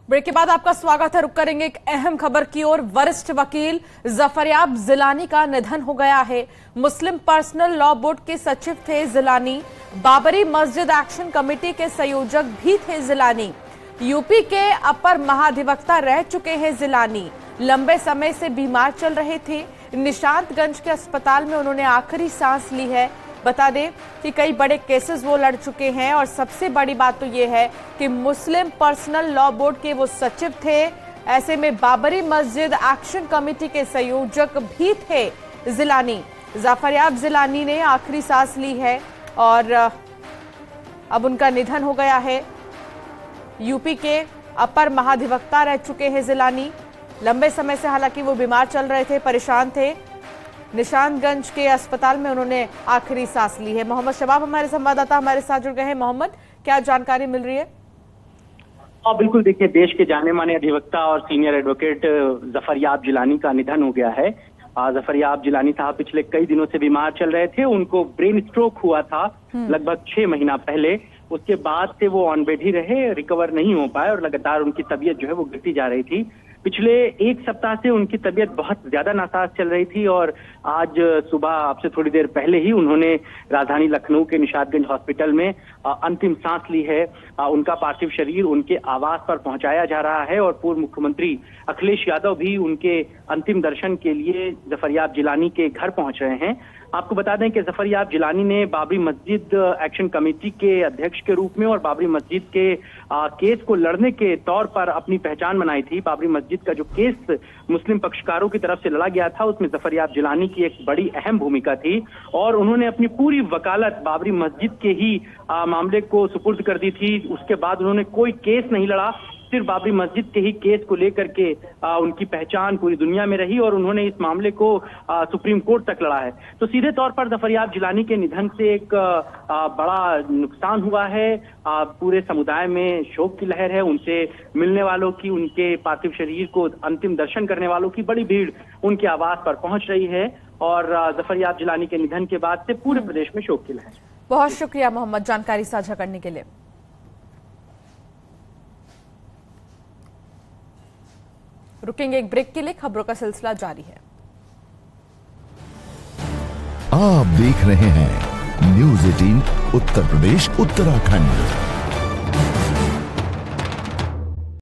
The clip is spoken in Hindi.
ब्रेक के बाद आपका स्वागत है। रुक करेंगे एक अहम खबर की ओर। वरिष्ठ वकील जफरयाब जिलानी का निधन हो गया है। मुस्लिम पर्सनल लॉ बोर्ड के सचिव थे जिलानी। बाबरी मस्जिद एक्शन कमेटी के संयोजक भी थे जिलानी। यूपी के अपर महाधिवक्ता रह चुके हैं जिलानी। लंबे समय से बीमार चल रहे थे। निशांतगंज के अस्पताल में उन्होंने आखिरी सांस ली है। बता दें कि कई बड़े केसेस वो लड़ चुके हैं और सबसे बड़ी बात तो ये है कि मुस्लिम पर्सनल लॉ बोर्ड के वो सचिव थे। ऐसे में बाबरी मस्जिद एक्शन कमेटी के संयोजक भी थे जिलानी। जफरयाब जिलानी ने आखिरी सांस ली है और अब उनका निधन हो गया है। यूपी के अपर महाधिवक्ता रह चुके हैं जिलानी। लंबे समय से हालांकि वो बीमार चल रहे थे, परेशान थे। निशांतगंज के अस्पताल में उन्होंने आखिरी सांस ली है। मोहम्मद शबाब हमारे संवाददाता हमारे साथ जुड़ गए हैं। मोहम्मद, क्या जानकारी मिल रही है? हाँ बिल्कुल, देखिए देश के जाने माने अधिवक्ता और सीनियर एडवोकेट जफरयाब जिलानी का निधन हो गया है। जफरयाब जिलानी साहब पिछले कई दिनों से बीमार चल रहे थे। उनको ब्रेन स्ट्रोक हुआ था लगभग 6 महीना पहले। उसके बाद से वो ऑन बेड ही रहे, रिकवर नहीं हो पाए और लगातार उनकी तबीयत जो है वो गिरती जा रही थी। पिछले 1 सप्ताह से उनकी तबीयत बहुत ज्यादा नासाज चल रही थी और आज सुबह आपसे थोड़ी देर पहले ही उन्होंने राजधानी लखनऊ के निशांतगंज हॉस्पिटल में अंतिम सांस ली है। उनका पार्थिव शरीर उनके आवास पर पहुंचाया जा रहा है और पूर्व मुख्यमंत्री अखिलेश यादव भी उनके अंतिम दर्शन के लिए जफरयाब जिलानी के घर पहुंच रहे हैं। आपको बता दें कि जफरयाब जिलानी ने बाबरी मस्जिद एक्शन कमेटी के अध्यक्ष के रूप में और बाबरी मस्जिद के केस को लड़ने के तौर पर अपनी पहचान बनाई थी। बाबरी मस्जिद का जो केस मुस्लिम पक्षकारों की तरफ से लड़ा गया था उसमें जफरयाब जिलानी की एक बड़ी अहम भूमिका थी और उन्होंने अपनी पूरी वकालत बाबरी मस्जिद के ही मामले को सुपुर्द कर दी थी। उसके बाद उन्होंने कोई केस नहीं लड़ा, सिर्फ बाबरी मस्जिद के ही केस को लेकर के उनकी पहचान पूरी दुनिया में रही और उन्होंने इस मामले को सुप्रीम कोर्ट तक लड़ा है। तो सीधे तौर पर जफरयाब जिलानी के निधन से एक बड़ा नुकसान हुआ है। पूरे समुदाय में शोक की लहर है। उनसे मिलने वालों की, उनके पार्थिव शरीर को अंतिम दर्शन करने वालों की बड़ी भीड़ उनके आवास पर पहुंच रही है और जफरयाब जिलानी के निधन के बाद से पूरे प्रदेश में शोक की लहर। बहुत शुक्रिया मोहम्मद जानकारी साझा करने के लिए। रुकेंगे एक ब्रेक के लिए, खबरों का सिलसिला जारी है। आप देख रहे हैं न्यूज़ 18 उत्तर प्रदेश उत्तराखंड।